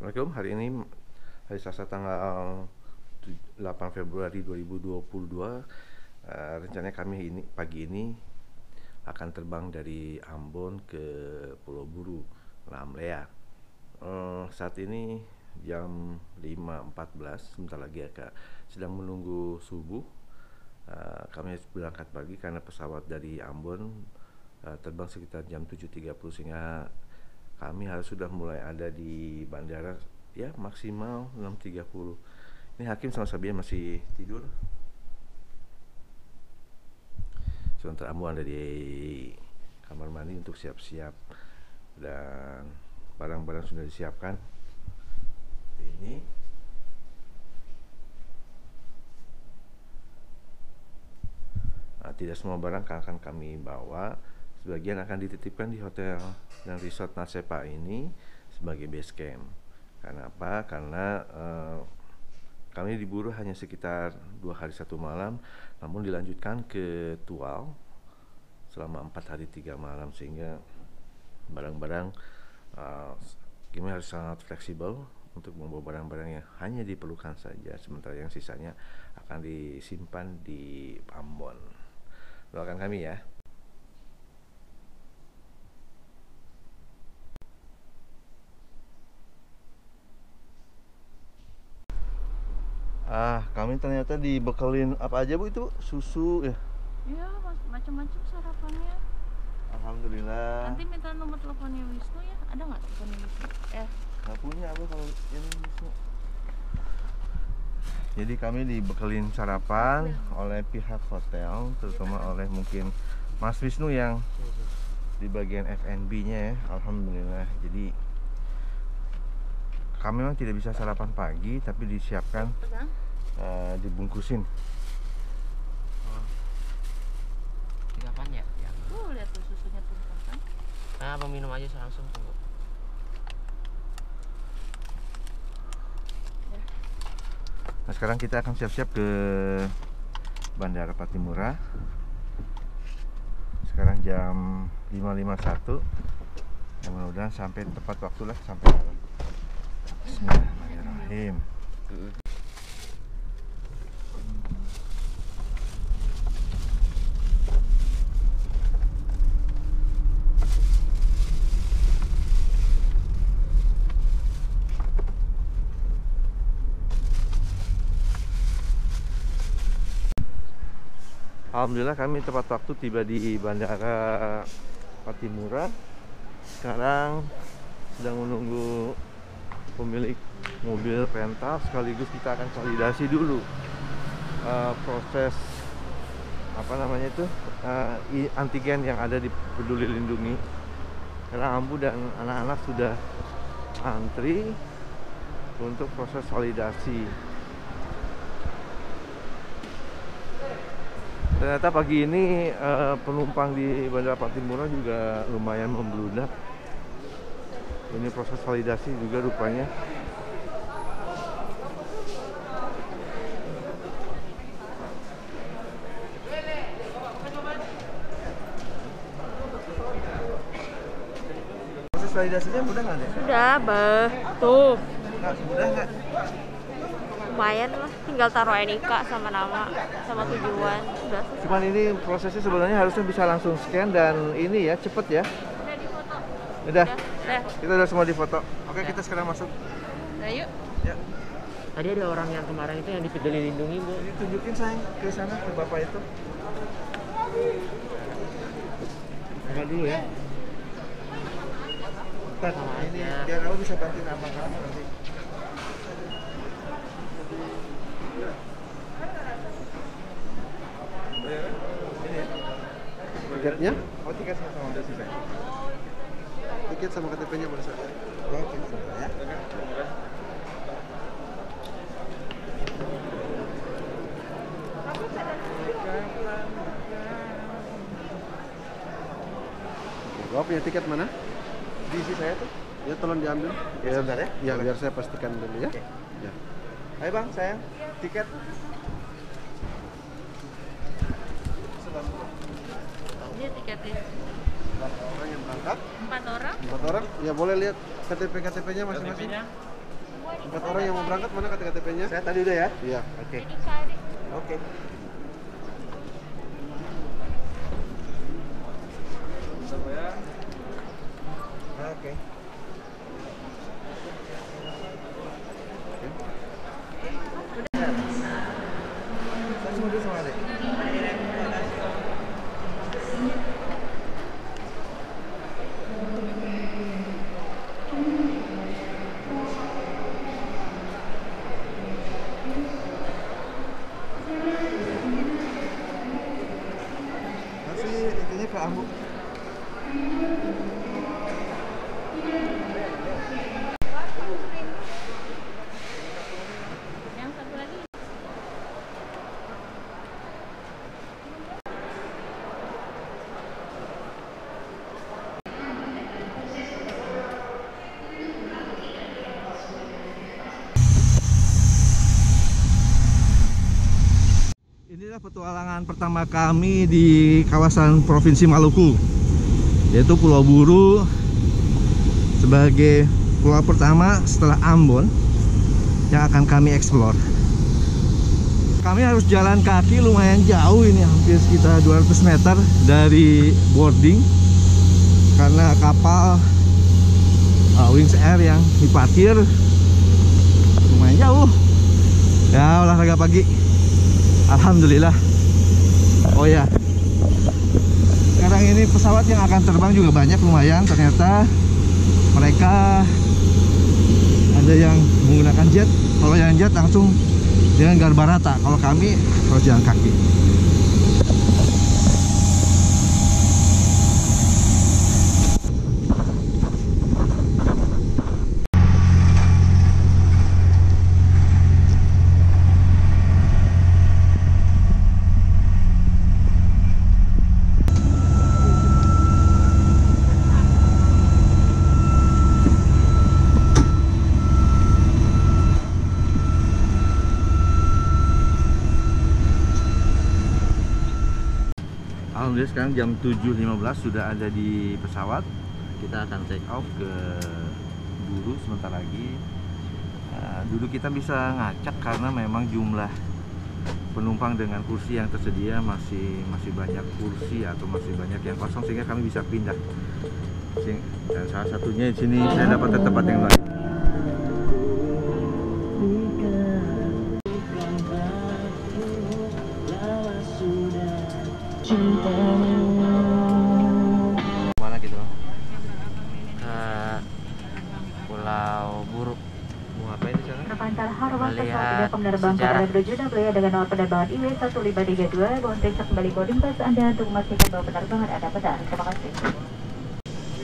Assalamualaikum, hari ini hari Selasa tanggal 8 Februari 2022. Rencananya kami pagi ini akan terbang dari Ambon ke Pulau Buru, Lamlea. Saat ini jam 5.14, sebentar lagi sedang menunggu subuh. Kami harus berangkat pagi karena pesawat dari Ambon terbang sekitar jam 7.30, sehingga kami harus sudah mulai ada di bandara ya maksimal 6.30. Ini Hakim sama Sabia masih tidur. Sebentar Ambu ada di kamar mandi untuk siap-siap, dan barang-barang sudah disiapkan. Ini tidak semua barang akan kami bawa. Sebagian akan dititipkan di hotel dan resort Nasepa ini sebagai base camp. Karena apa? Karena kami diburu hanya sekitar 2 hari 1 malam, namun dilanjutkan ke Tual selama 4 hari 3 malam, sehingga barang-barang kami harus sangat fleksibel untuk membawa barang-barang yang hanya diperlukan saja, sementara yang sisanya akan disimpan di Ambon. Doakan kami ya. Kami ternyata dibekelin apa aja Bu itu? Susu ya? Iya, macam-macam sarapannya. Alhamdulillah. Nanti minta nomor teleponnya Wisnu ya. Ada nggak teleponnya Wisnu? Nggak punya apa kalau ini Wisnu. Jadi kami dibekelin sarapan oleh pihak hotel, terutama oleh mungkin Mas Wisnu yang di bagian F&B-nya ya. Alhamdulillah. Jadi kami memang tidak bisa sarapan pagi, tapi disiapkan dibungkusin. Kapan ya? Lihat tuh susunya tumpah kan. Minum aja langsung tunggu. Nah, sekarang kita akan siap-siap ke Bandara Patimura. Sekarang jam 5.51. Ya, mudah-mudahan sampai tepat waktu lah, sampai malam. Bismillahirrahmanirrahim. Alhamdulillah kami tepat waktu tiba di Bandara Patimura. Sekarang sedang menunggu pemilik mobil rental, sekaligus kita akan validasi dulu proses antigen yang ada di Peduli Lindungi, karena Ambu dan anak-anak sudah antri untuk proses validasi. Ternyata pagi ini penumpang di Bandara Patimura juga lumayan membludak. Ini proses validasi juga rupanya. Proses validasinya mudah nggak deh? Udah, tuh. Nah, mudah nggak? Lumayan lah, tinggal taruh NIK sama nama, sama tujuan. Udah selesai. Cuman ini prosesnya sebenarnya harusnya bisa langsung scan dan ini ya cepet ya. Udah difoto. Udah. Udah. Kita udah semua difoto. Oke, kita sekarang masuk. Nah, yuk. Ya. Tadi ada orang yang kemarin itu yang di Peduli Lindungi, Bu. Ini tunjukin sayang ke sana, ke bapak itu. Buka dulu ya. Bentar, ini biar aku bisa bantuin abang kamu nanti. Tiketnya? Oh, tiket sama udah selesai. Tiket sama KTP-nya boleh saya? Oke, sebentar ya. Bapak punya tiket mana? Di isi saya tuh. Ya tolong diambil. Ya, sebentar ya. Ya biar saya pastikan dulu ya. Oke. Ya. Ayo bang, sayang. Tiket. Ini tiketnya. Orang yang berangkat? 4 orang. 4 orang? Ya boleh lihat KTP-nya masing-masing. 4 orang yang mau berangkat mana KTP-nya? Saya tadi udah ya? Iya. Oke. Oke. Oke. Saya semua dulu sama adek. Masih itunya ke Ambu. Inilah petualangan pertama kami di kawasan Provinsi Maluku, yaitu Pulau Buru sebagai pulau pertama setelah Ambon yang akan kami eksplor. Kami harus jalan kaki lumayan jauh ini, hampir sekitar 200 meter dari boarding karena kapal Wings Air yang diparkir lumayan jauh. Ya, olahraga pagi. Alhamdulillah. Oh ya, sekarang ini pesawat yang akan terbang juga banyak, lumayan. Ternyata mereka ada yang menggunakan jet. Kalau yang jet langsung dengan Garbarata. Kalau kami harus jalan kaki. Alhamdulillah sekarang jam 7.15 sudah ada di pesawat. Kita akan take off ke Buru sebentar lagi. Duduk kita bisa ngacak karena memang jumlah penumpang dengan kursi yang tersedia masih banyak kursi atau masih banyak yang kosong sehingga kami bisa pindah. Dan salah satunya di sini saya dapat tempat yang baik. Mana gitu? Ke Pulau Buru. Mau ngapain di sana? Terpancar Harwan pesawat Melihat penerbangan sejarah. KLM Brojuna Blaya dengan nomor penerbangan IW1532. Mohon periksa kembali boarding pass Anda untuk memastikan bahwa penerbangan Anda benar. Terima kasih.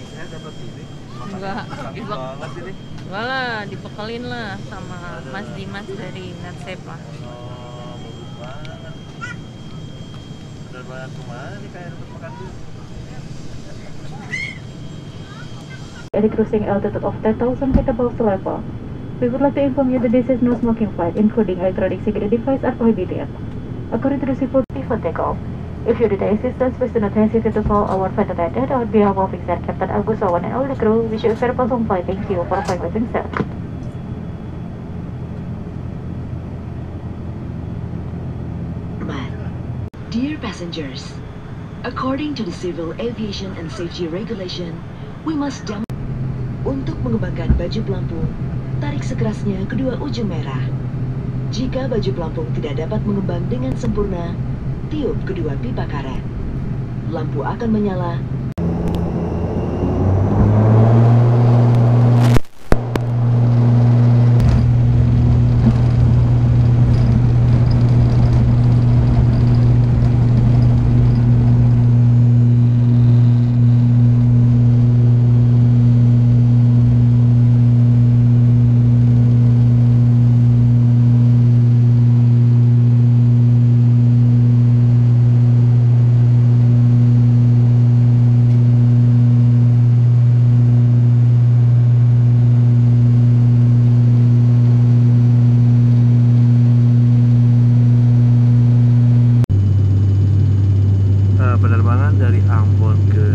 Saya dapat ini. Enggak, Banget ini. enggak lah, dibekelin lah sama Mas Dimas dari Natsep lah. Oh, bagus banget. Penerbangan kemana nih kayak untuk makan dulu? At a cruising altitude of 10,000 feet above sea level, we would like to inform you that this is no smoking flight, including electronic cigarette device are prohibited. According to the seafood before takeoff, if you need assistance, please do not hesitate to call our flight attendant on behalf of Wings Air Captain Agus Wawan and all the crew. Wish you a very pleasant flight. Thank you for flying with Wings Air. Dear passengers, according to the Civil Aviation and Safety Regulation, we must untuk mengembangkan baju pelampung, tarik sekerasnya kedua ujung merah. Jika baju pelampung tidak dapat mengembang dengan sempurna, tiup kedua pipa karet. Lampu akan menyala. Penerbangan dari Ambon ke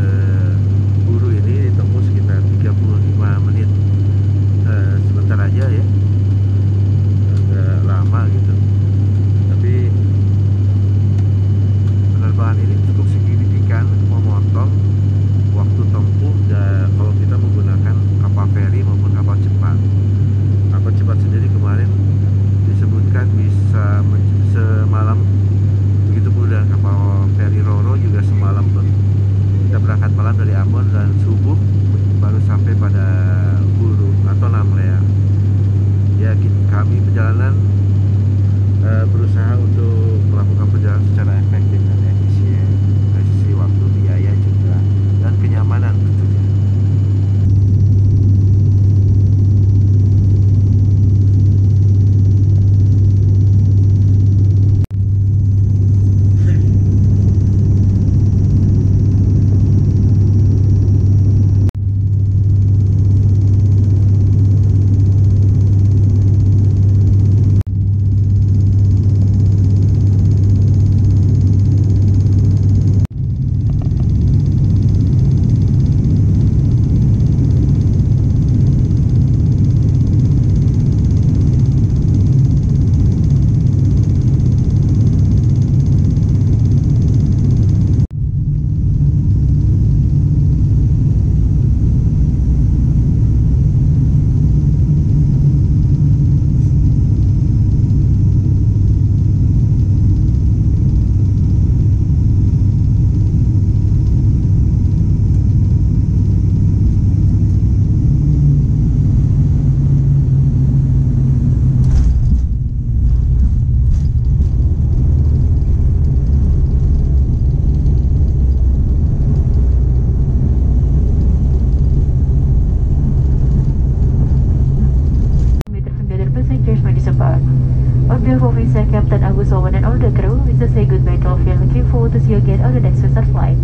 Buru ini ditempuh sekitar 35 menit. Sebentar aja ya. Bluetooth you get on the next Swissair flight.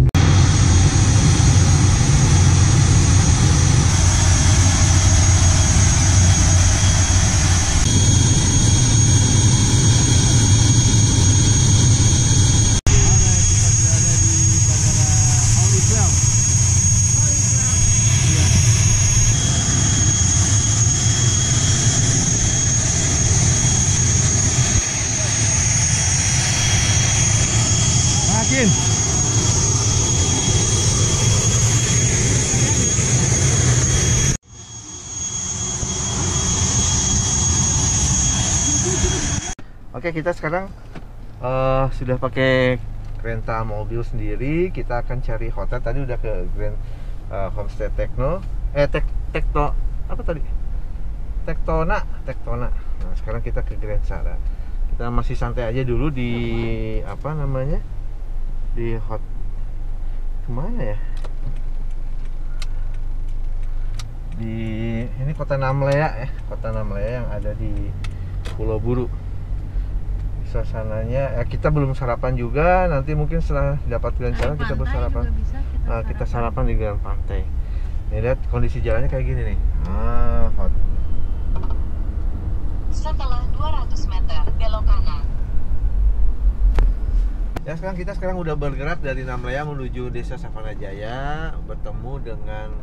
Oke, kita sekarang sudah pakai rental mobil sendiri. Kita akan cari hotel. Tadi udah ke Grand Homestay Tekno. Tekno apa tadi? Tektona. Nah, sekarang kita ke Grand Sara. Kita masih santai aja dulu di apa namanya? Di kemana ya? Di ini Kota Namlea ya, Kota Namlea yang ada di Pulau Buru. Suasananya kita belum sarapan juga, nanti mungkin setelah dapat Grand Sara kita bersarapan. Kita sarapan di Grand Pantai. Nih lihat kondisi jalannya kayak gini nih. Hot. Setelah 200 meter belok kanan. Ya, kita sekarang udah bergerak dari Namlea menuju Desa Savana Jaya, bertemu dengan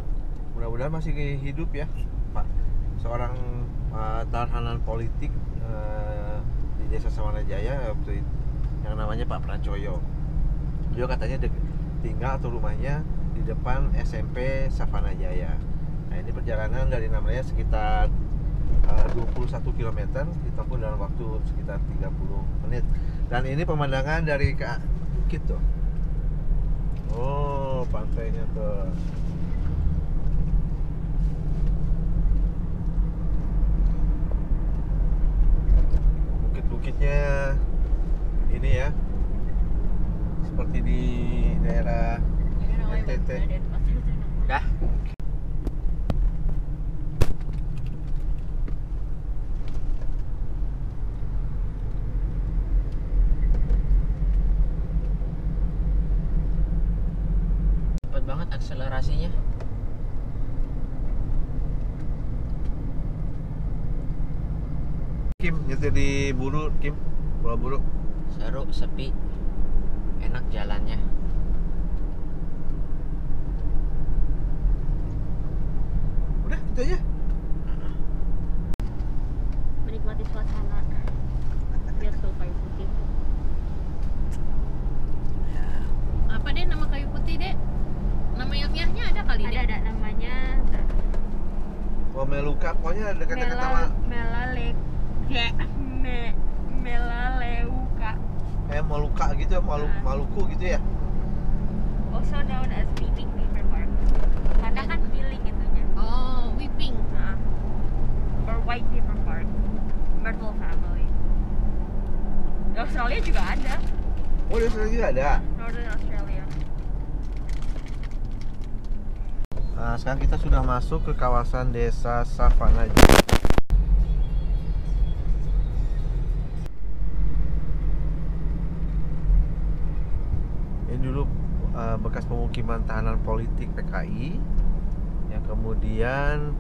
mudah-mudahan masih hidup ya, Pak. Seorang tahanan politik di Desa Savana Jaya yang namanya Pak Pracoyo. Dia katanya tinggal atau rumahnya di depan SMP Savana Jaya. Nah, ini perjalanan dari Namlea sekitar 21 km, ditempuh dalam waktu sekitar 30 menit. Dan ini pemandangan dari Bukit tuh. Oh, pantainya tuh. Bukit-bukitnya ini ya, seperti di daerah NTT. Dah. Cepat banget akselerasinya. Kim nyetir di Buru, Kim, Pulau Buru. Seru, sepi, enak jalannya. Udah, itu aja. Menikmati suasana. Lihat tuh kayu putih. Apa deh nama kayu putih deh? Nama ilmiahnya ada kali deh? Ada namanya Meluka, pokoknya dekat-dekat sama Melaleuca. Moluka gitu ya, Maluku gitu ya. Also known as Weeping Beaver Park. Karena kan feeling itunya. Oh, Weeping. Or White Beaver Park. Myrtle family. Di Australia juga ada. Oh, di Australia juga ada. Northern Australia. Nah, sekarang kita sudah masuk ke kawasan Desa Savana Jaya. Ini dulu bekas pemukiman tahanan politik PKI yang kemudian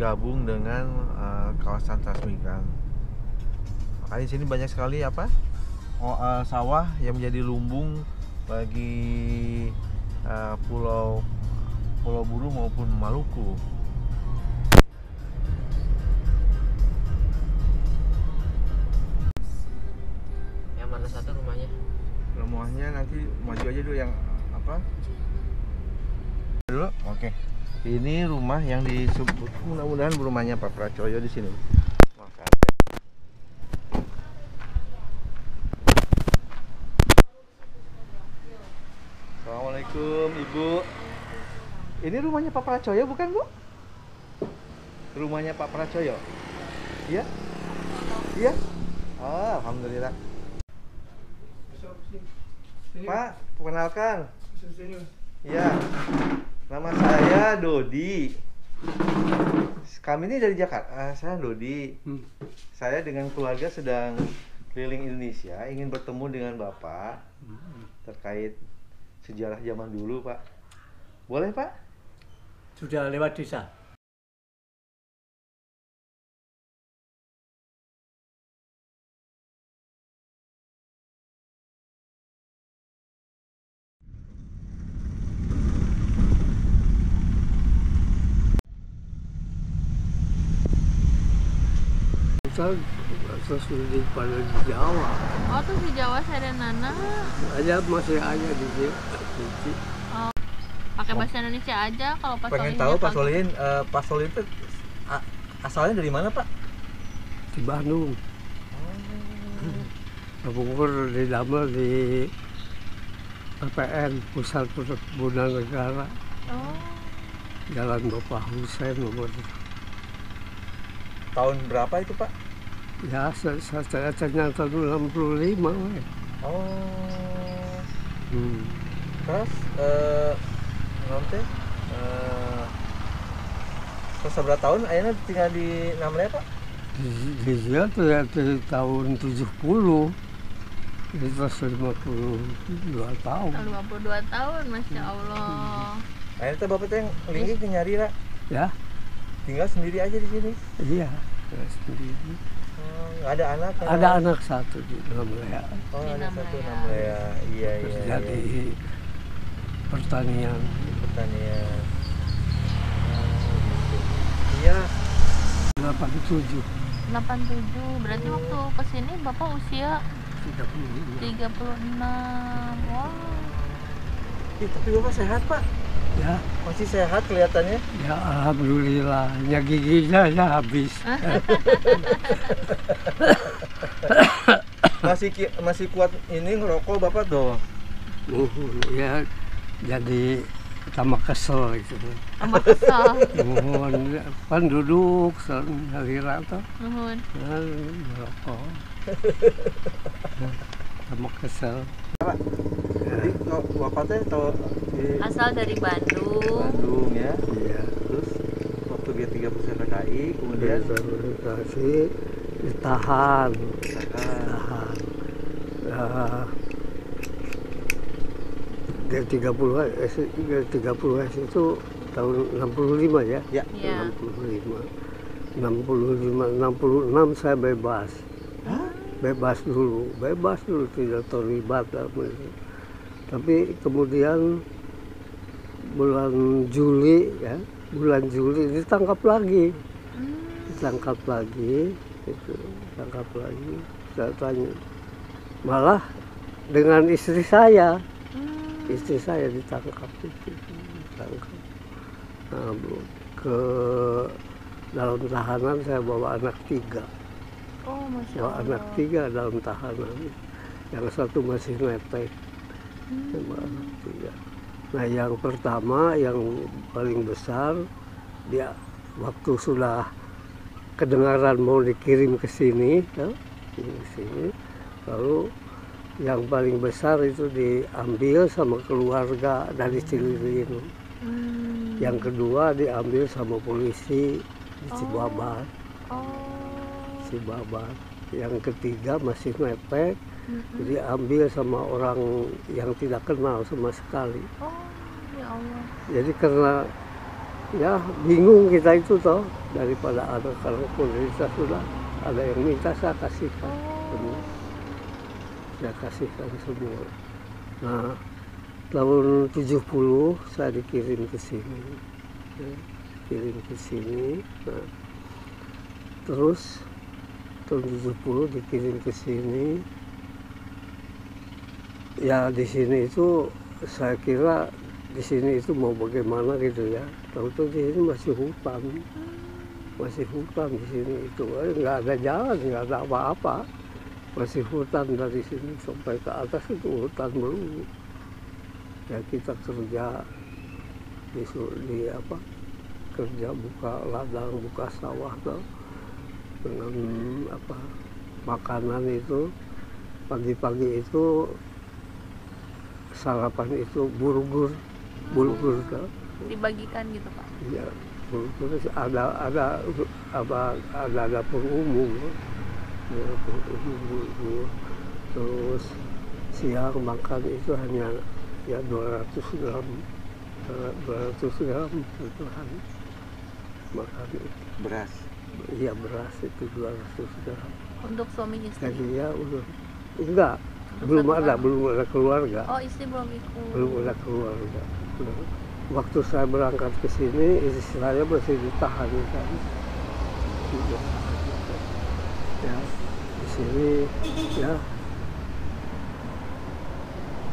gabung dengan kawasan transmigran. Makanya di sini banyak sekali sawah yang menjadi lumbung bagi Pulau Buru maupun Maluku. Yang mana satu rumahnya? Rumahnya nanti maju aja dulu yang apa? Dulu, oke. Ini rumah yang disebut, mudah-mudahan rumahnya Pak Pracoyo di sini. Assalamualaikum Ibu. Ini rumahnya Pak Pracoyo bukan Bu? Rumahnya Pak Pracoyo? Iya? Iya? Oh, alhamdulillah. Pak, perkenalkan. Iya. Nama saya Dodi. Kami ini dari Jakarta. Saya Dodi. Saya dengan keluarga sedang keliling Indonesia, ingin bertemu dengan Bapak terkait sejarah zaman dulu, Pak. Boleh, Pak? Sudah lewat desa. Kita sudah pada di Jawa. Oh tuh di Jawa Serenana. Masih ada di sini. Oh, pakai bahasa Indonesia aja kalau Pak Pengen Solihin. tahu Pak Solihin, Pak Solihin itu asalnya dari mana Pak? Di Bandung. Bogor di Damel di PPN Pusat Perkebunan Negara. Oh, Jalan Bapak Husein nomor. Tahun berapa itu Pak? Ya, saya ternyata 65. Oh. Hmm. Terus nanti terus berapa tahun akhirnya tinggal di Namle Pak? Di dia tuh ya dari tahun 70. Itu 52 tahun. 52 tahun, Masya Allah. Akhirnya Bapak tuh yang linggih nyari lah. Ya, Tinggal sendiri aja di sini. iya, saya sendiri. Nggak ada anak kan? Ada anak satu di Namle. Oh, Di anak satu Namle. Namle ya. Iya, Terus iya. jadi Iya. pertanian. Pertanian. Iya. 87. 87, berarti waktu kesini Bapak usia 35. 36. Wow. Tapi Bapak sehat Pak? Ya, Masih sehat kelihatannya? ya alhamdulillah. Ya giginya ya habis. Masih kuat ini ngerokok Bapak tuh. Ya jadi tambah kesel gitu. Tambah kesal. Mohon kan duduk hari rata Nuhun. merokok. Tambah kesel. Jadi Bapaknya tahu di Asal dari Bandung. Bandung ya. Iya. Terus waktu dia 30 PKI kemudian Kasih ditahan. tahan. Dari 30 itu tahun 65 ya. Ya. Iya. 66 saya bebas. Bebas dulu tidak terlibat dalam itu. Tapi kemudian bulan Juli ditangkap lagi. Saya tanya, malah dengan istri saya ditangkap. Nah, ke dalam tahanan saya bawa anak 3. Oh, Masya Bawa Allah. anak 3 dalam tahanan. Yang satu masih netek. Sama anak 3. Nah, yang pertama yang paling besar dia waktu sudah kedengaran mau dikirim ke sini, lalu yang paling besar itu diambil sama keluarga dari Cilirin. Yang kedua diambil sama polisi di Cibabat. Cibabat. Yang ketiga masih mepet, jadi ambil sama orang yang tidak kenal sama sekali. Oh, ya Allah. Jadi karena ya bingung kita itu toh, daripada ada kalau pemerintah sudah ada yang minta saya kasihkan. Saya kasihkan semua. Nah, tahun 70 saya dikirim ke sini. Nah, terus tahun 70 dikirim ke sini. Ya di sini itu saya kira di sini itu mau bagaimana gitu ya. Tahu-tahu di sini masih hutan di sini itu nggak ada jalan, nggak ada apa-apa, masih hutan dari sini sampai ke atas itu hutan melulu. Ya kita kerja di kerja buka ladang, buka sawah tuh. Dengan makanan itu pagi-pagi itu sarapan itu bulgur tuh. Dibagikan gitu, Pak. Iya, bulgur ada dapur umum. Ya, dapur umum bulgur. Terus siang makan itu hanya ya 200 gram satu hari makan itu. Beras. Iya beras itu 200 gram. Untuk suami istri. Jadi ya udah enggak belum ada keluarga. Oh, istri belum ikut. Belum ada keluarga. Waktu saya berangkat ke sini istri saya masih ditahan kan. Ya di sini ya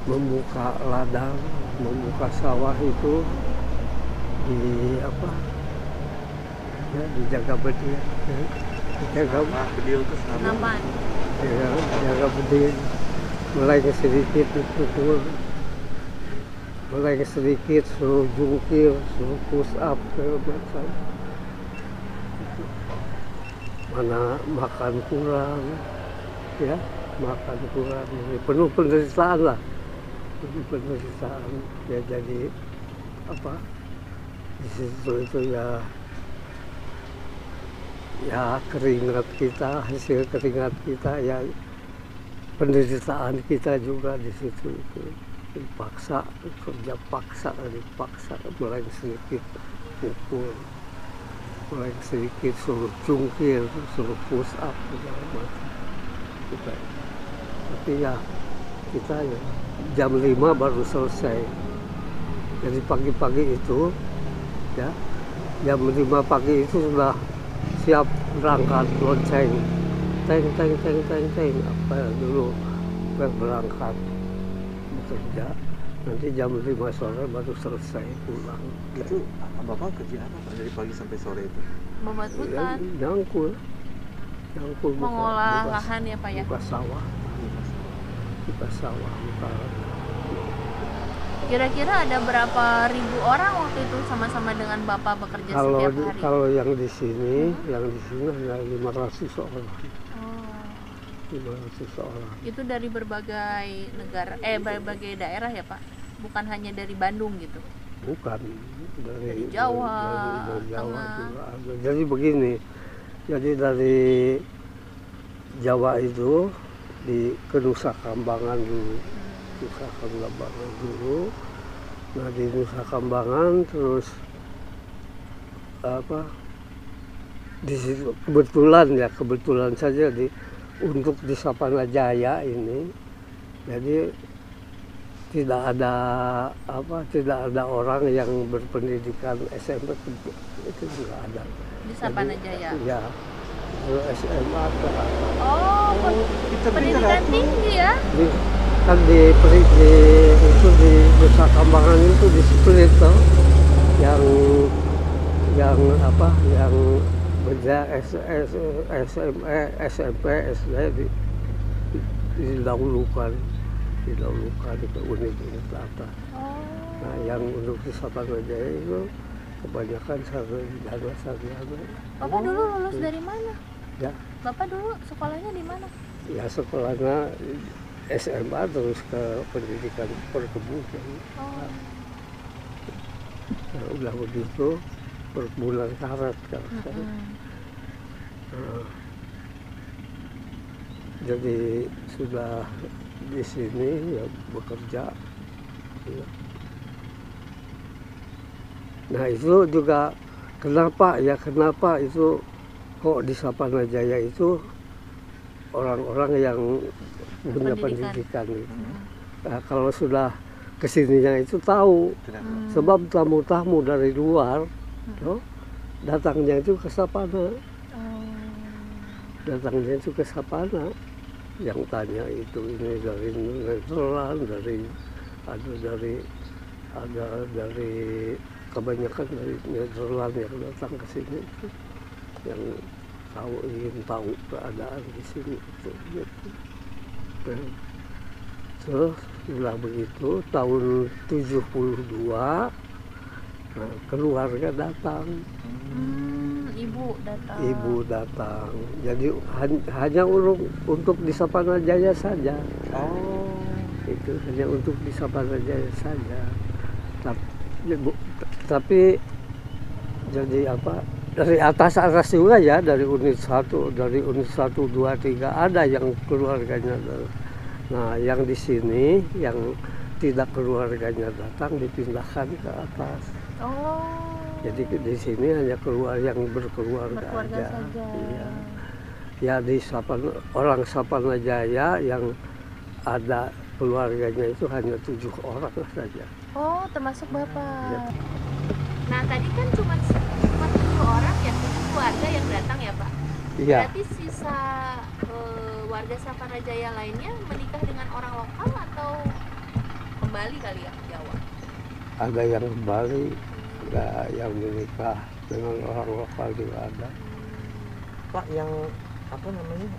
membuka ladang, membuka sawah itu di apa? Ya dijaga bedil, ya. Dijaga bedil itu Naman. Ya, dijaga bedil. Mulai sedikit itu, mulai sedikit suruh jungkir, suruh push up segala macam. Mana makan kurang, ya makan kurang, penuh penderitaan lah. Penderitaan ya jadi apa di situ itu ya keringat kita, hasil keringat kita ya penderitaan kita juga di situ itu dipaksa kerja dipaksa mulai sedikit pukul, mulai sedikit suruh jungkir, suruh push up segala macam. Tapi ya kita ya jam 5 baru selesai. Jadi pagi-pagi itu ya jam 5 pagi itu sudah siap berangkat lonceng. Teng apa dulu berangkat bekerja. Nanti jam 5 sore baru selesai pulang. Itu Bapak kerja apa Pak dari pagi sampai sore itu? Membuat hutan. Nyangkul Mengolah lahan ya Pak ya. Buka sawah. Kira-kira ada berapa ribu orang waktu itu sama-sama dengan Bapak bekerja setiap hari? Kalau yang di sini, hanya 500 orang. Oh. 500 orang. Itu dari berbagai negara, berbagai daerah ya Pak? Bukan hanya dari Bandung gitu? Bukan, dari Jawa, dari Jawa Tengah. juga ada. Jadi begini, jadi dari Jawa itu di Nusa Kambangan dulu. Nusa Kambangan dulu. Nah di Nusa Kambangan terus apa? Di situ kebetulan saja untuk di Sapanajaya ini, jadi tidak ada orang yang berpendidikan SMP itu nggak ada. Di Sapanajaya. Ya. SMA atau apa. Oh, pendidikan tinggi ya? Kan di Nusa Kambangan itu di split toh, yang beda SMP, SD didahulukan ke unit-unit atas. Nah, yang untuk di Sapanajaya itu kebanyakan sarjana. Bapak dulu lulus dari mana? Ya. Bapak dulu sekolahnya di mana? Ya sekolahnya SMA terus ke pendidikan perkebunan. Oh. Nah, udah begitu perkebunan karet kan. Jadi sudah di sini ya bekerja. Ya. Nah itu juga kenapa itu kok di Sapanajaya itu orang-orang yang punya pendidikan gitu. Nah, kalau sudah kesininya itu tahu, sebab tamu-tamu dari luar datangnya itu ke Sapana. Datangnya itu ke Sapana, yang tanya itu ini dari Nederland, ada dari kebanyakan dari Nederland yang datang ke sini itu, yang ingin tahu keadaan di sini itu. Terus setelah begitu tahun 72 keluarga datang. Ibu datang. Jadi hanya untuk di Sapanajaya saja. Oh. Itu hanya untuk di Sapanajaya saja. Tapi jadi apa? Dari atas juga ya, dari unit 1, 2, 3 ada yang keluarganya Nah, yang di sini yang tidak keluarganya datang dipindahkan ke atas. Oh. Jadi di sini hanya keluar yang berkeluarga aja. saja. Iya. Ya di orang Sapanajaya yang ada keluarganya itu hanya 7 orang saja. Oh, termasuk Bapak. Ya. Nah, tadi kan cuma 7 orang ya, 7 keluarga yang datang ya, Pak? Iya. Berarti sisa warga Sapanajaya lainnya menikah dengan orang lokal atau kembali kali ya ke Jawa? Ada yang kembali, ada yang menikah dengan orang lokal juga ada. Pak, yang apa namanya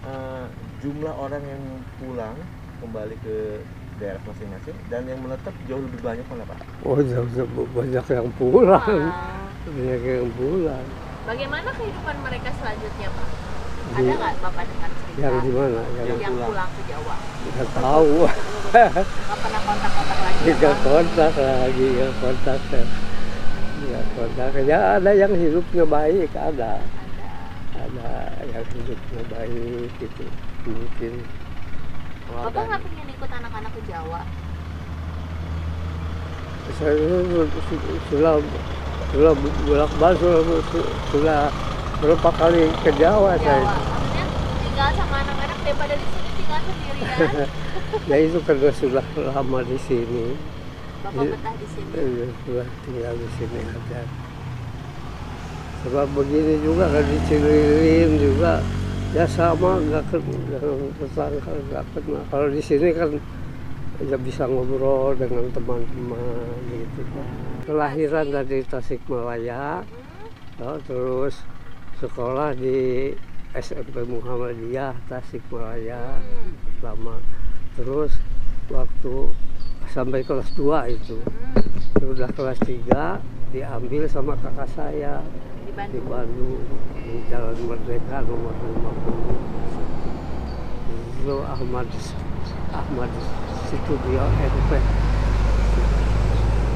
jumlah orang yang pulang kembali ke daerah masing-masing dan yang menetap jauh lebih banyak mana Pak? Oh, banyak yang pulang, Ah. banyak yang pulang. Bagaimana kehidupan mereka selanjutnya, Pak? Ada nggak Bapak dengar cerita? Yang di mana? Yang pulang ke Jawa? Nggak tahu. Nggak pernah kontak-kontak lagi ya, Nggak Pak? kontak lagi, nggak kontak. Nggak kontak. Ya ada yang hidupnya baik, ada yang hidupnya baik gitu, mungkin. Bapak nggak pengen ikut anak-anak ke Jawa? Saya sudah bolak-balik sudah berapa kali ke Jawa saya. Maksudnya tinggal sama anak-anak daripada di sini tinggal sendirian. Ya itu karena sudah lama di sini. Bapak betah di sini. Sudah tinggal di sini aja. Sebab begini juga kan di Cililin juga ya sama nggak kenal. Kalau di sini kan ya bisa ngobrol dengan teman-teman gitu kan. Kelahiran dari Tasikmalaya, terus sekolah di SMP Muhammadiyah Tasikmalaya lama. Terus waktu sampai kelas 2 itu sudah kelas 3 diambil sama kakak saya di Bandung di Jalan Merdeka nomor 50. Itu Ahmad Studio NP.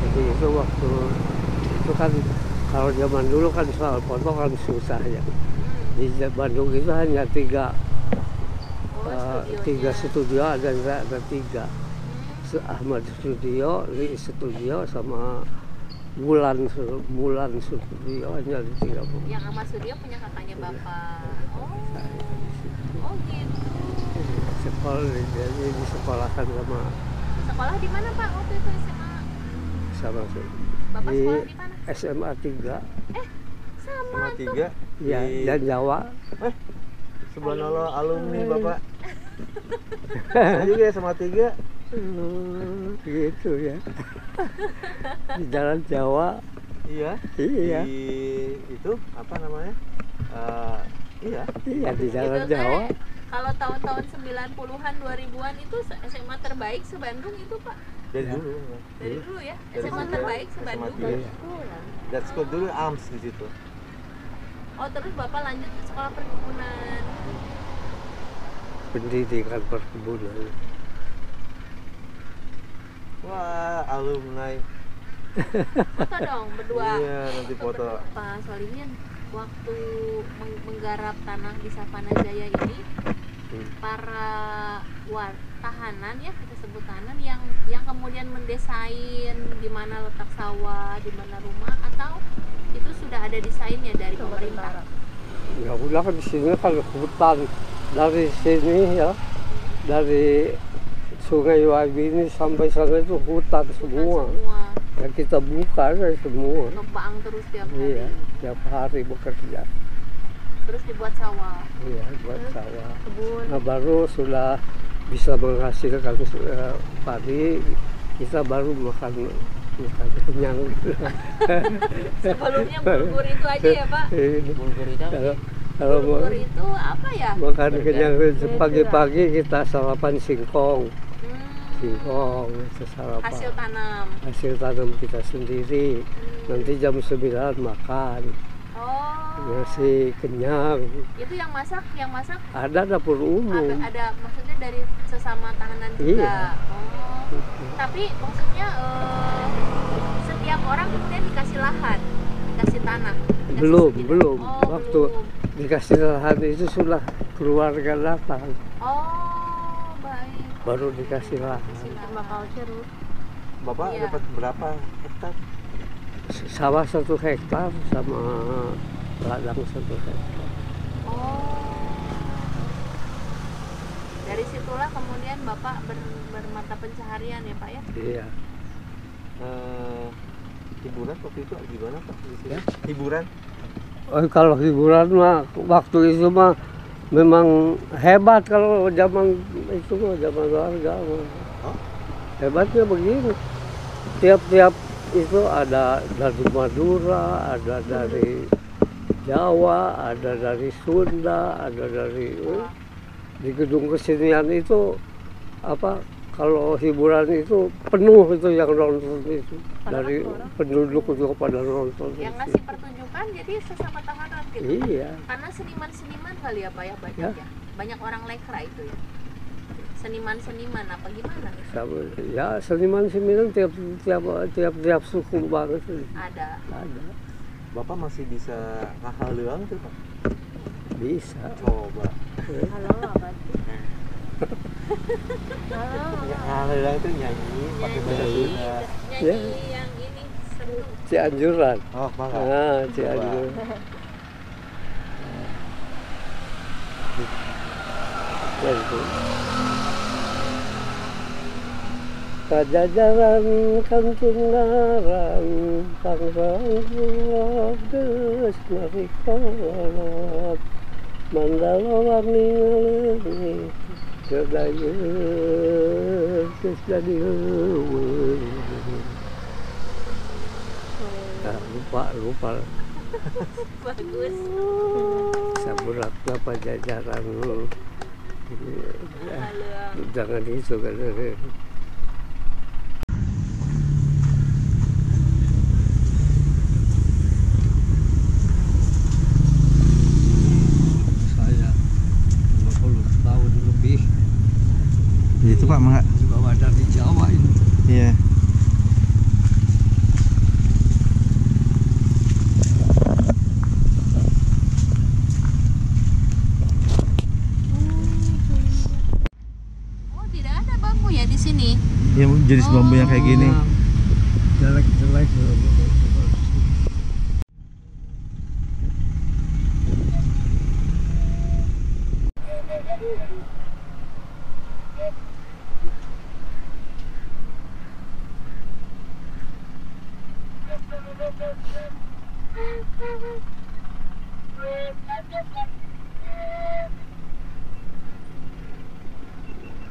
Jadi itu waktu itu kan kalau zaman dulu kan soal foto kan susah ya. Di Bandung itu hanya 3 studio, ada 3. Ahmad Studio, Li Studio sama Bulan Studio, hanya di 3. Yang Ahmad Studio punya kakaknya Bapak. Oh gitu. Sekolah jadi disekolahkan sama. Sekolah di mana Pak waktu itu SMA? Sama Bapak di sekolah di mana? SMA 3. Sama tuh. 3 Ya, dan Jawa. Subhanallah alumni Bapak. Saya juga sama 3. Gitu ya. Di Jalan Jawa. Iya. Iya. Di itu apa namanya? Iya. Iya di Jalan Itu Jawa. Kalau tahun-tahun 90-an 2000-an itu SMA terbaik se-Bandung itu Pak. Dari dulu. Dari dulu ya. Dari SMA dulu. terbaik se-Bandung. SMA Iya. Dan sekolah dulu AMS di situ. Oh terus Bapak lanjut ke sekolah perkebunan. Pendidikan perkebunan. Wah, alumni. Foto dong berdua. Iya, nanti foto. Pak Solihin waktu menggarap tanah di Sapanajaya ini para tahanan ya kita sebut tahanan yang kemudian mendesain di mana letak sawah, di mana rumah atau itu sudah ada desainnya dari pemerintah? Ya udah kan di sini kan hutan dari sini ya, dari Sungai Wabini sampai sana itu hutan semua. Yang kita buka dari semua. Nebang terus tiap hari. Iya, tiap hari bekerja. Terus dibuat sawah. Iya, buat sawah. Kebun. Nah baru sudah bisa menghasilkan padi, kita baru makan kenyang. Sebelumnya bulgur itu aja ya Pak? Bulgur itu apa? Kalau Bulgur itu apa ya? makan kenyang pagi-pagi kita sarapan singkong. Singkong itu sarapan. Hasil tanam kita sendiri. Nanti jam 9 makan. Nasi kenyang. Itu yang masak? Ada dapur umum. Ada maksudnya dari sesama tahanan juga. Iya. Tapi maksudnya setiap orang kemudian dikasih lahan, dikasih tanah. Belum. Waktu dikasih lahan itu sudah keluarga datang. Oh, baik. baru dikasih lahan. Bakal cerut. Bapak Iya. dapat berapa hektar? Sawah 1 hektar sama ladang 1 hektar. Oh. Dari situlah kemudian Bapak bermata pencaharian ya Pak ya? Iya. Hiburan waktu itu gimana Pak? Ya. Hiburan? Oh, kalau hiburan mah waktu itu mah memang hebat kalau zaman itu mah zaman warga mah. Oh? Hebatnya begini. Tiap-tiap itu ada dari Madura, ada dari Jawa, ada dari Sunda, ada dari di gedung kesenian itu apa kalau hiburan itu penuh itu yang nonton itu dari penduduk juga pada nonton. Yang ngasih pertunjukan jadi sesama tahanan gitu. Iya. Karena seniman-seniman kali ya Pak ya banyak ya. Banyak orang lekra itu ya. Seniman-seniman apa gimana? Ya seniman-seniman tiap suku banget. Ada. Bapak masih bisa ngahaleung tuh Pak? Bisa. Coba. Halo apa sih? Ya, ngahaleung tuh nyanyi pakai bahasa Sunda. Nyanyi yang ini seru. Cianjuran. Oh, mangga. Ah, Cianjuran. Ya, itu. Kajajaran kantung ngaran pangrang geus narikalat mandala warni ngaleutik kedayeun geus jadi heuweung. Nah, lupa Bagus. saburatna pajajaran Halo. jangan itu kan. Saya 50 tahun lebih Itu Pak, mangga. bawa dari Jawa ini. Iya. Oh, tidak ada bambu ya di sini. Ya jenis bambu yang kayak gini. Jelek-jelek.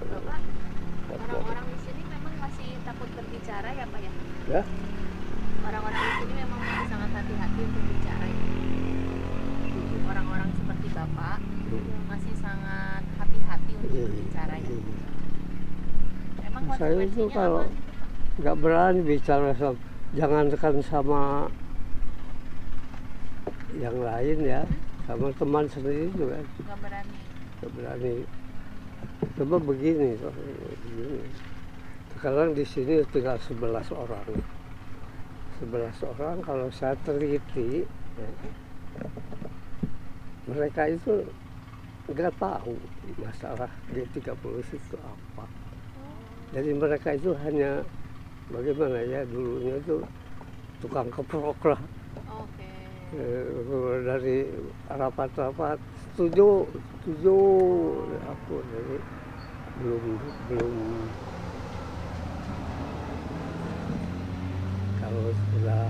Bapak, orang-orang di sini memang masih takut berbicara ya Pak ya? Ya. Orang-orang di sini memang masih sangat hati-hati untuk bicara ya. Orang-orang seperti Bapak masih sangat hati-hati untuk berbicara ya. Emang Saya itu konsekuensinya kalau apa? nggak berani bicara jangankan sama yang lain ya, sama teman sendiri juga Nggak berani. nggak berani. Coba begini, sekarang di sini tinggal 11 orang. 11 orang kalau saya teliti, ya, mereka itu nggak tahu masalah G30 itu apa. Jadi mereka itu hanya bagaimana ya, dulunya itu tukang keprok lah. Oke. Dari rapat-rapat setuju aku jadi belum kalau sudah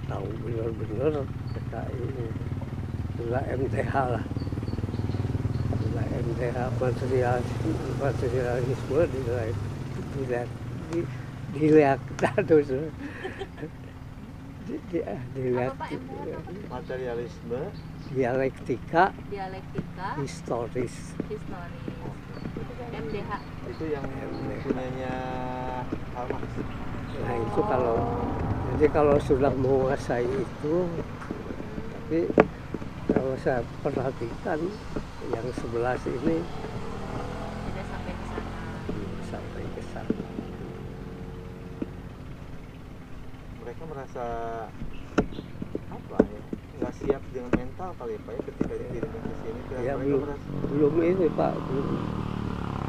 tahu benar-benar PKI sudah MTH lah, sudah MTH materialisme dilihat terus dilihat Apa Pak MTH apa? Materialisme. dialektika Dialektika historis. historis. MDH. Itu yang punyanya Karl Marx. Nah itu kalau sudah menguasai itu, tapi kalau saya perhatikan yang 11 ini Tidak sampai ke sana. sampai ke sana. Mereka merasa apa ya? Nggak siap dengan mental kali ya Pak ya ketika dikirimkan ke sini. Ya belum ini Pak,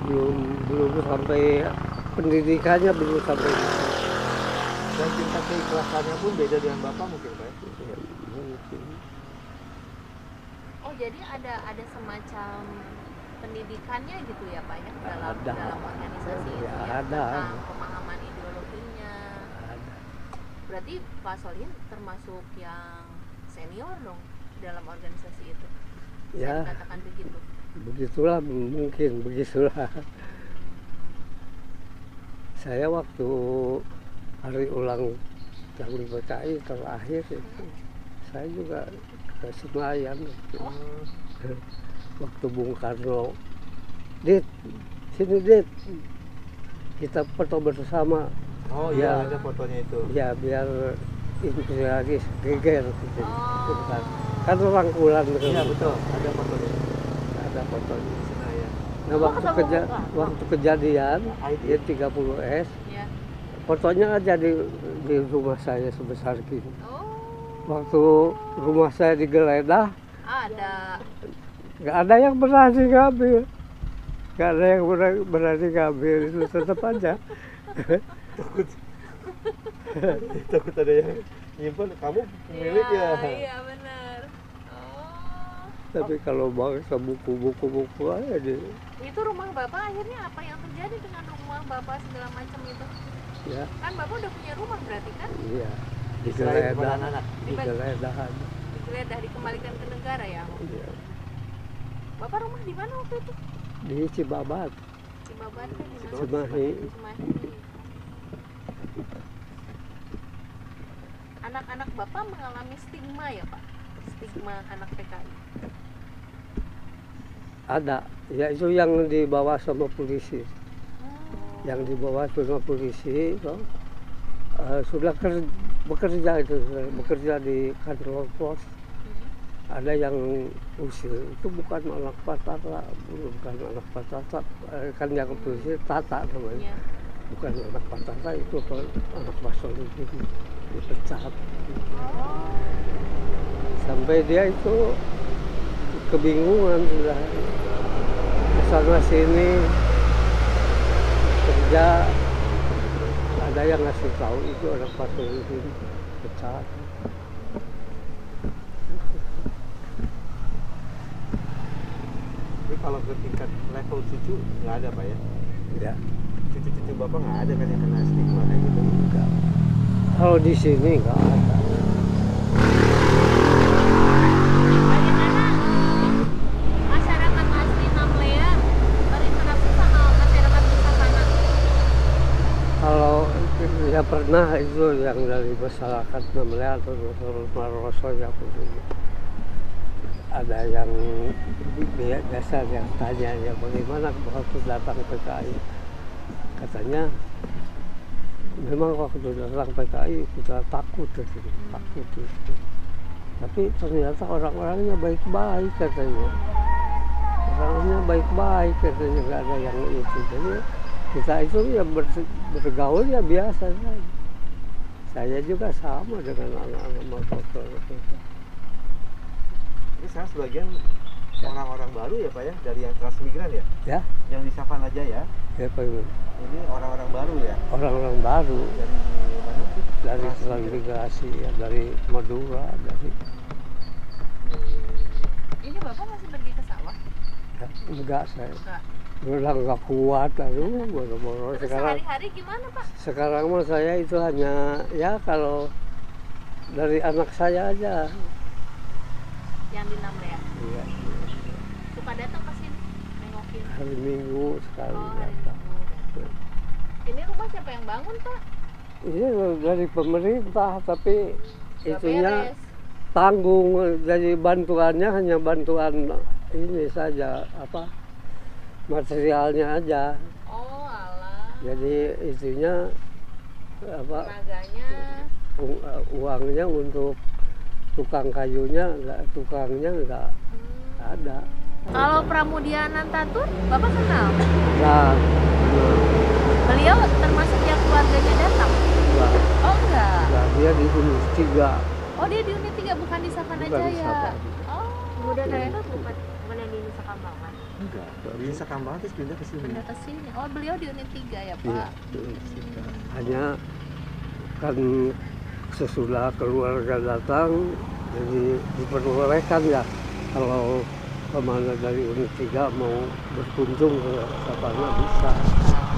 belum sampai pendidikannya belum sampai di situ. Dan tingkat keikhlasannya pun beda dengan Bapak mungkin Pak ya? Ya, mungkin. Oh jadi ada semacam pendidikannya gitu ya Pak ya dalam organisasi itu Ya, ya, ada. tentang pemahaman ideologinya. Ada. Berarti Pak Solihin termasuk yang senior dong dalam organisasi itu. Bisa Ya. dikatakan begitu. Begitulah, mungkin begitulah. Saya waktu hari ulang tahun PKI terakhir itu, saya juga ke Senayan. Waktu Bung Karno, Dit, sini Dit, kita foto bersama. Oh Ya. iya ada fotonya itu. Ya biar imperialis geger gitu. Kan rangkulan. Iya betul, ada fotonya. Ada fotonya. Senayan. Nah waktu kejadian dia 30S, Ya. fotonya aja di rumah saya sebesar gini. Oh. Waktu rumah saya digeledah, Ada. nggak ada yang berani ngambil, nggak ada yang berani ngambil, itu tetap aja. Takut ada yang nyimpen, kamu pemilik ya. Iya benar. Oh. Tapi kalau bangsa buku-buku aja di, Itu rumah Bapak akhirnya apa yang terjadi dengan rumah Bapak segala macam itu? ya, Kan Bapak udah punya rumah berarti kan? iya, Selain kepada digeledah, anak-anak. digeledah aja. Digeledah dikembalikan ke negara ya? Iya. Bapak rumah di mana waktu itu? Di Cibabat, Cibabat kan di mana? Cimahi. Cimahi. Anak-anak Bapak mengalami stigma ya Pak? Stigma anak PKI. Ada, ya itu yang dibawa sama polisi. Yang dibawa sama polisi itu, sudah bekerja itu, bekerja di kantor pos. Ada yang usil, itu bukan anak Patata, bukan anak Patata, kan yang polisi Tata namanya. Ya. Bukan anak Patata, itu anak Basol itu dipecat. Sampai dia itu kebingungan sudah kesana sini kerja, ada yang ngasih tahu itu anak Basol itu pecat. Tapi kalau ke tingkat level cucu nggak ada Pak ya? Ya, Cucu-cucu Bapak nggak ada kan yang kena stigma kayak gitu? enggak. Kalau di sini enggak ada. Bagaimana masyarakat asli Namlea berinteraksi sama masyarakat di sana? Kalau ya pernah itu yang dari masyarakat Namlea atau Maroso ya ada yang biasa yang tanya ya bagaimana waktu datang PKI, katanya memang waktu datang PKI kita takut takut gitu. Tapi ternyata orang-orangnya baik-baik katanya, orangnya baik-baik katanya, nggak ada yang itu. Jadi kita itu ya bergaul ya biasa saja. Saya juga sama dengan anak-anak motor itu. Ini sekarang sebagian orang-orang baru ya Pak ya, dari yang transmigran ya? Ya, Yang di Savan aja ya? ya Pak Iwan. Ini orang-orang baru ya? Orang-orang baru Dari mana sih? dari transmigrasi ya, dari Madura, dari Ini Bapak masih pergi ke sawah? ya, enggak saya. Enggak. Udah nggak kuat, aduh, boro-boro. Terus Sekarang sehari-hari gimana Pak? sekarang mah saya itu hanya ya kalau dari anak saya aja. Yang di Namlea? Iya, Suka datang ke sini nengokin? hari Minggu sekali Oh, hari datang. Minggu. Ini rumah siapa yang bangun Pak? Ini dari pemerintah, tapi Nggak itunya beres. tanggung. Jadi bantuannya hanya bantuan ini saja, apa materialnya aja. Oh alah. Jadi itunya apa Tenaganya. uangnya untuk tukang kayunya tukangnya nggak ada. Kalau Pramudia Anantatur, Bapak kenal? Nah, Beliau termasuk yang keluarganya datang? enggak, Oh enggak. dia di Unus 3. Oh, dia di unit 3 bukan di Savana Bukan di Jaya. Savana. Oh, Kemudian oke. itu bukan yang di Nusa Kambangan. Enggak. Di Nusa Kambangan terus pindah ke sini. Pindah ke sini. Oh, beliau di unit 3 ya, Iya, Pak. hanya kan sesudah keluarga datang jadi diperbolehkan ya kalau kemana dari unit 3 mau berkunjung ke Savana bisa,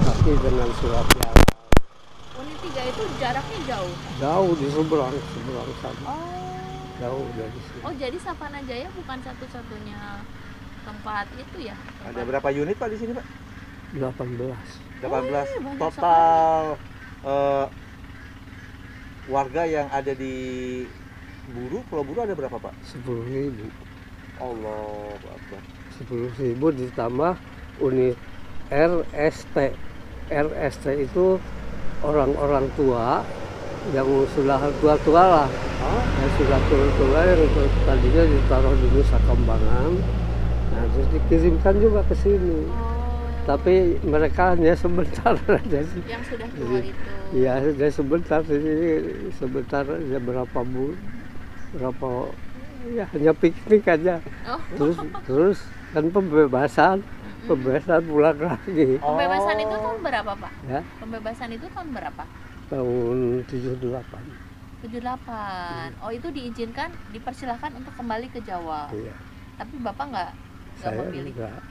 tapi dengan surat jalan. Unit 3 itu jaraknya jauh. Jauh di seberang sana, Oh. jauh dari sini. Oh, jadi Savana Jaya bukan satu-satunya tempat itu ya? Ada berapa unit Pak di sini Pak? 18. 18 banyak total warga yang ada di Pulau Buru ada berapa Pak? 10.000. Allah Akbar. 10.000 ditambah unit RST. RST itu orang-orang tua yang sudah tua-tua lah. Yang sudah tua-tua yang tadinya ditaruh di Nusa Kambangan. Nah, terus dikirimkan juga ke sini. Tapi mereka hanya sebentar aja sih. Yang sudah tua itu. Iya, hanya sebentar. Jadi sebentar aja berapa ya hanya piknik aja. Oh. Terus kan pembebasan pulang lagi. Pembebasan itu tahun berapa, Pak? Ya, Pembebasan itu tahun berapa? tahun 78. 78. Oh, itu diizinkan, dipersilahkan untuk kembali ke Jawa. Iya. Tapi Bapak nggak Saya memilih. enggak.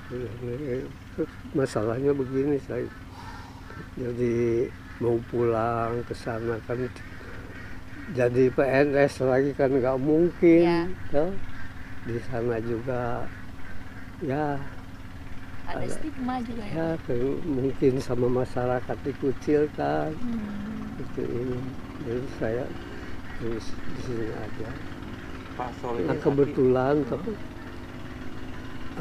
Terus masalahnya begini, saya jadi mau pulang ke sana kan jadi PNS lagi kan nggak mungkin. Toh. Di sana juga ya Ada stigma juga ya. mungkin sama masyarakat dikucilkan itu ini, jadi saya terus di sini aja. Pak Soleh. Nah, kebetulan tapi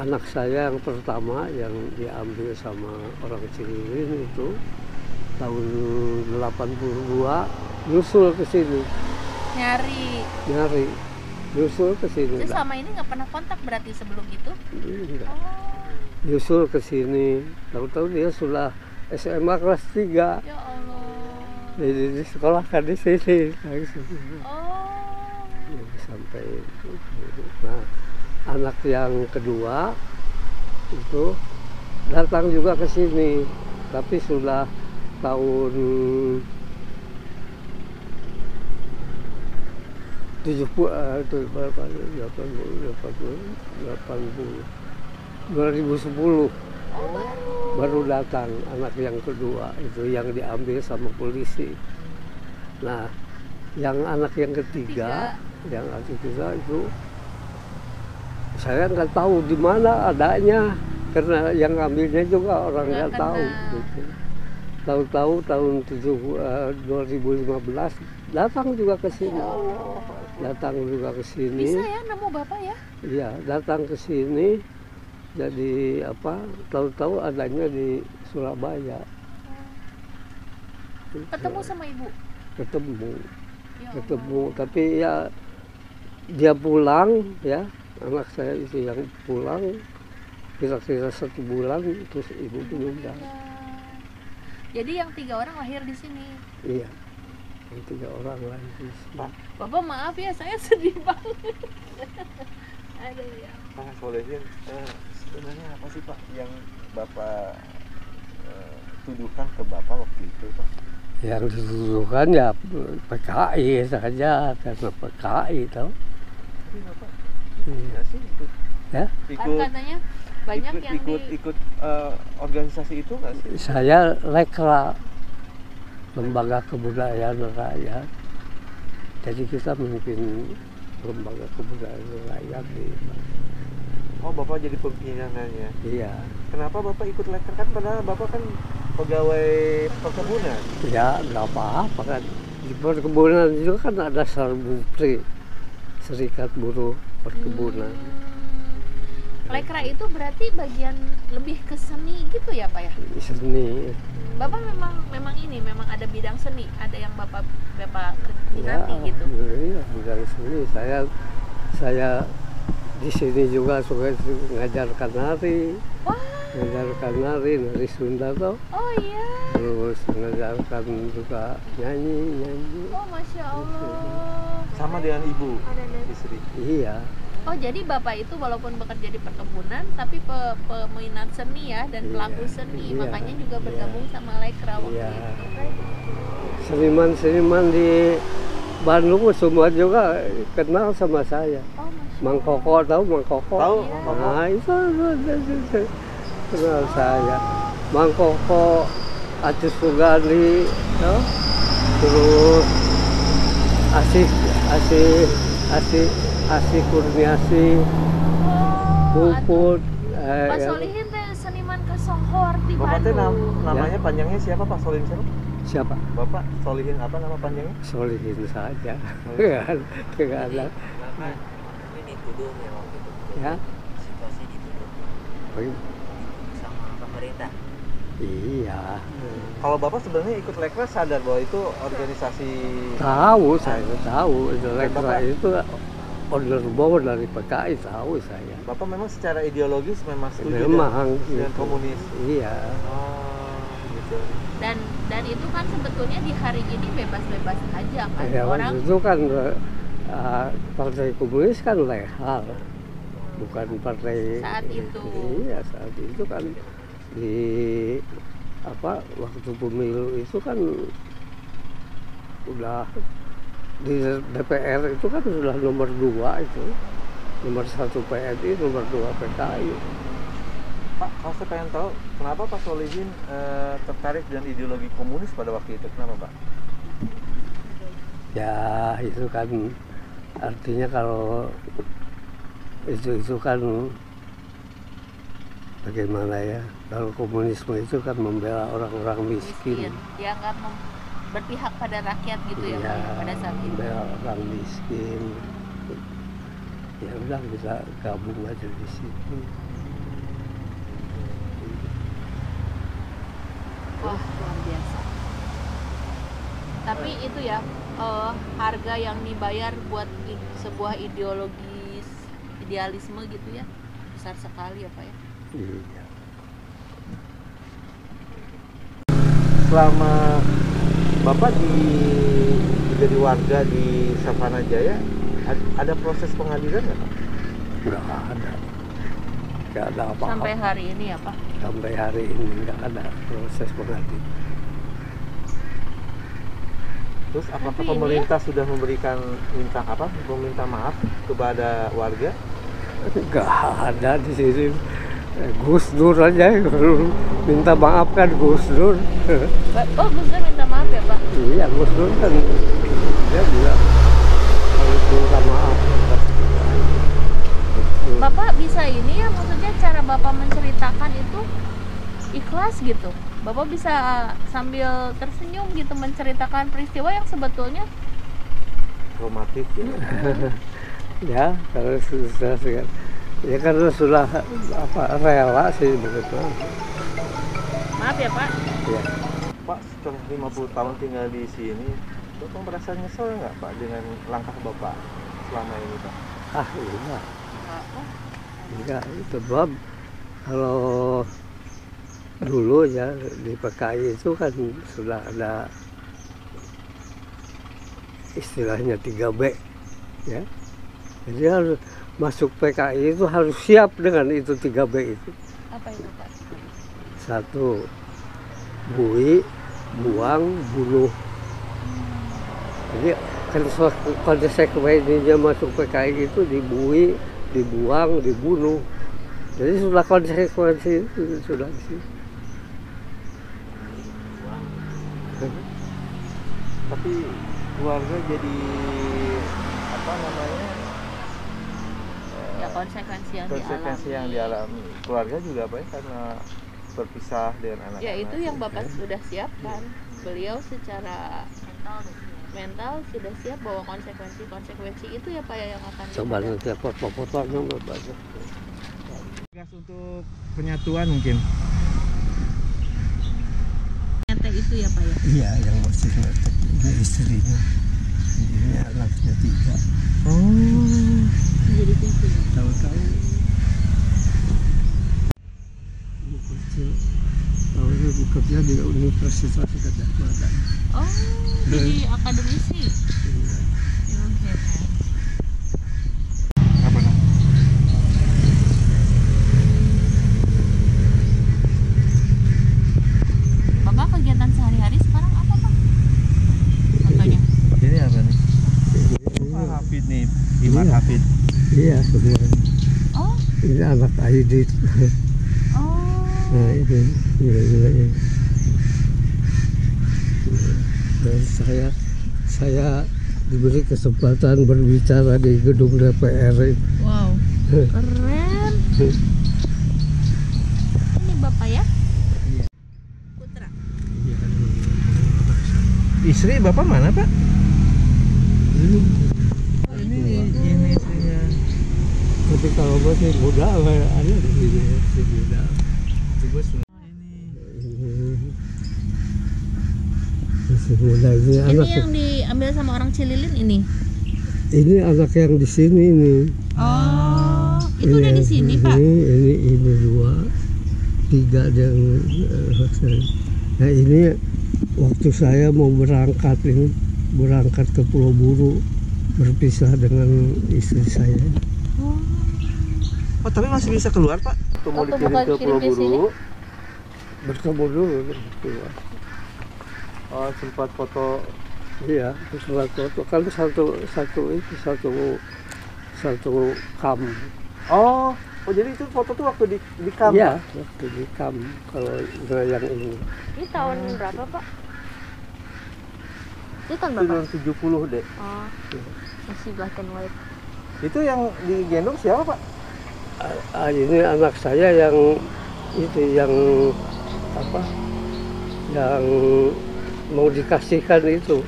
anak saya yang pertama yang diambil sama orang Ciliwin itu tahun 82 nyusul ke sini. Nyari nyusul ke sini. Itu selama ini nggak pernah kontak berarti sebelum itu? Enggak. Nyusul ke sini, tahu-tahu dia sudah SMA kelas 3. Ya Allah. Jadi disekolahkan di sini. Oh. Sampai nah, anak yang kedua itu datang juga ke sini, tapi sudah tahun 70 itu berapa? 2010 baru datang anak yang kedua itu yang diambil sama polisi. Nah, yang anak yang ketiga itu saya nggak tahu di mana adanya karena yang ambilnya juga orang nggak tahu. Gitu. Tahu-tahu tahun 2015 datang juga ke sini. Bisa ya nemu Bapak ya? Iya, datang ke sini. Jadi tahu-tahu adanya di Surabaya. Ketemu sama Ibu? Ketemu, Ya tapi ya dia pulang ya, anak saya itu yang pulang kira-kira 1 bulan terus ibu meninggal. Jadi yang 3 orang lahir di sini? Iya, yang 3 orang lahir di sini. Bapak maaf ya, saya sedih banget. Aduh ya. Pak Solehin, sebenarnya apa sih Pak yang Bapak tuduhkan ke Bapak waktu itu Pak? Yang dituduhkan ya PKI saja, karena PKI tahu. Tapi Bapak nggak sih ikut? Ya? Kan katanya banyak yang ikut organisasi itu nggak sih? Saya Lekra, Lembaga Kebudayaan Rakyat. Jadi kita memimpin Lembaga Kebudayaan Rakyat di. Oh, Bapak jadi pimpinannya? Iya. Kenapa Bapak ikut Lekra kan padahal Bapak kan pegawai perkebunan? Ya, nggak apa-apa kan. Di perkebunan itu kan ada Sarbupri, Serikat Buruh Perkebunan. Lekra itu berarti bagian lebih ke seni gitu ya Pak ya? Seni. Bapak memang ada bidang seni, ada yang Bapak minati Ya, gitu. Iya, bidang seni. Saya di sini juga suka ngajarkan nari. Wah. Ngajarkan nari Sunda toh. Oh iya. Terus ngajarkan juga nyanyi. Oh, Masya Allah. sama dengan ibu istri. Iya. Oh, jadi bapak itu walaupun bekerja di perkebunan tapi peminat seni ya dan pelaku seni, iya, makanya juga bergabung sama Lekra waktu iya. itu. Seniman-seniman di Bandung semua juga kenal sama saya. Oh, Mang Koko, tahu Mang Koko? Tahu, Iya. Mang Koko. Nah, itu kenal saya. Mang Koko, Atis Sugandi, ya. Terus Asih Kurniasi, Puput. Pak Solihin teh seniman kesohor di Bapak teh Bandung. namanya panjangnya siapa Pak Solihin siapa? Siapa? Bapak Solihin apa nama panjangnya? Solihin saja. Enggak ada. Ini dituduh ya waktu itu. Ya. Situasi dituduh sama pemerintah. Iya. Kalau Bapak sebenarnya ikut Lekra sadar bahwa itu organisasi. Tahu, saya tahu. Lekra Bapak- itu order bawah dari PKI, tahu saya. Bapak memang secara ideologis memang setuju Memang dengan gitu. komunis. Iya. Oh, gitu. Dan itu kan sebetulnya di hari ini bebas-bebas aja kan Ya, orang. itu kan partai komunis kan legal, bukan partai. Saat itu. Iya, saat itu kan di waktu pemilu itu kan udah di DPR itu kan sudah nomor 2 itu, nomor 1 PNI, nomor 2 PKI. Pak, kalau saya pengen tahu kenapa Pak Solihin tertarik dengan ideologi komunis pada waktu itu? Kenapa Pak? Ya itu kan artinya kalau itu kan bagaimana ya, kalau komunisme itu kan membela orang-orang miskin. Dia nggak berpihak pada rakyat gitu ya, Iya, Pak, pada saat itu. membela orang miskin. Ya udah kita gabung aja di situ. Wah, luar biasa. Tapi itu ya harga yang dibayar buat sebuah idealisme gitu ya, besar sekali ya Pak ya. Iya. Selama Bapak jadi warga di Savana Jaya, ada proses pengadilan nggak Pak? Nggak ada. Nggak ada apa-apa. Sampai hari ini ya Pak? Sampai hari ini nggak ada proses pengadilan. Terus apakah Tapi ini pemerintah sudah meminta maaf kepada warga? Nggak ada di sini. Gus Dur aja yang minta maaf kan, Gus Dur. Oh, Gus Dur minta maaf ya Pak? Iya, Gus Dur kan dia bilang harus minta maaf. Bapak bisa ini ya, maksudnya cara Bapak menceritakan itu ikhlas gitu. Bapak bisa sambil tersenyum gitu menceritakan peristiwa yang sebetulnya Traumatik ya. Ya, kalau sudah ya karena sudah rela sih begitu. maaf ya Pak. Ya. Pak, setelah 50 tahun tinggal di sini, Bapak merasa nyesel nggak Pak dengan langkah Bapak selama ini Pak? Iya. Enggak, itu sebab kalau dulu ya di PKI itu kan sudah ada istilahnya 3B ya. Jadi harus masuk PKI itu harus siap dengan itu 3B itu. Apa itu Pak? 1, bui, buang, bunuh. Jadi konsekuensinya masuk PKI itu dibui, dibuang, dibunuh. Jadi sudah konsekuensi itu sudah di sini. Tapi keluarga jadi apa namanya? Ya konsekuensi yang dialami. Keluarga juga apa ya, karena berpisah dengan anak-anak. Ya itu yang Bapak sudah siapkan. Beliau secara mental sudah siap bahwa konsekuensi itu ya Pak yang akan Coba nanti foto-fotonya banyak. Tugas untuk penyatuan mungkin. Nyata itu ya Pak ya. Iya, yang masih ngetek ini istrinya. Ini anaknya 3. Oh. Jadi kumpul. Tahu-tahu ini kecil. Tahu-tahu bukan kerja di Universitas Gadjah Mada. Oh, jadi akademisi. Apa nah? Bapak kegiatan sehari-hari sekarang apa, Pak? Contohnya? Ini apa nih? Hafid nih, Iman Hafid. Iya, semua. Oh. Ini anak Aidit. Oh. Nah, ini gila-gilanya. Dan saya diberi kesempatan berbicara di gedung DPR. Wow, keren. Ini Bapak ya? Putra. Istri Bapak mana, Pak? Ini istrinya. Tapi kalau masih muda ada di sini, masih muda. Masih muda ini anak. Ini yang diambil sama orang Cililin ini. Ini anak yang di sini ini. Oh, itu udah di sini, Pak. Ini 2, 3 yang nah ini waktu saya mau berangkat ke Pulau Buru, berpisah dengan istri saya. Oh, tapi masih bisa keluar, Pak? Mau Waktu dikirim bukan ke Pulau kirim ke sini? Buru. Bertemu dulu keluar. Oh, sempat foto. Iya, sempat foto kan satu kam. Oh, jadi itu foto tuh waktu di kamar. Iya, waktu di kam. Kalau yang ini. Ini tahun berapa, Pak? Ini tahun Itu berapa? tahun 70 deh. Oh, masih black and white. Itu yang digendong siapa, Pak? Ini anak saya yang itu yang apa? Yang mau dikasihkan itu.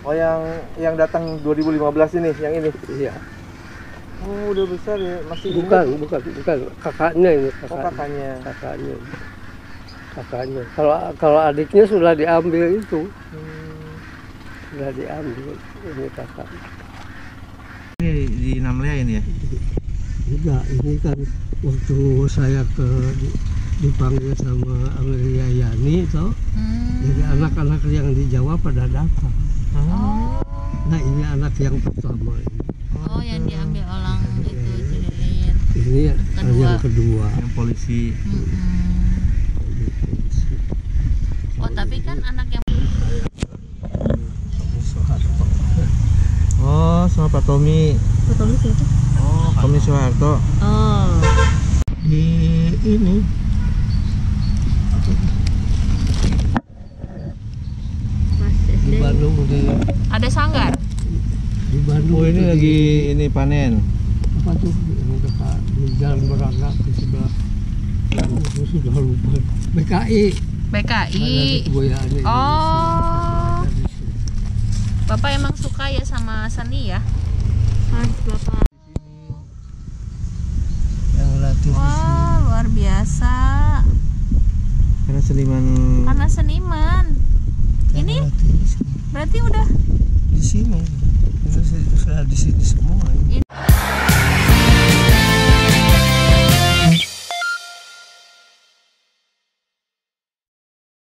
Oh, yang datang 2015 ini, yang ini. Iya. Oh, udah besar ya, masih Bukan kakaknya ini, Oh, kakaknya. Kakaknya. Kalau adiknya sudah diambil itu. Sudah diambil ini kakak. Ini di Namlea ini ya? Enggak, ini kan waktu saya dipanggil sama Amelia Yani toh. Jadi anak-anak yang di Jawa pada datang. Oh. Nah, ini anak yang pertama ini. Oh, yang diambil orang itu Cililin. Ini yang kedua. Yang polisi. Oh, tapi kan anak yang Oh, sama Pak Tommy. Pak Tommy siapa? Oh, Tommy Soeharto. Oh. Di ini di Bandung Ada sanggar? Di Bandung. Oh, ini lagi ini panen. Apa tuh? Ini dekat di Jalan Berangga di sebelah. Aku sudah lupa. BKI. Oh. Bapak emang suka ya sama seni ya? Bapak. Yang latih. Wah, luar biasa. Karena seniman. Ini berarti udah di sini. Ini sudah di sini semua.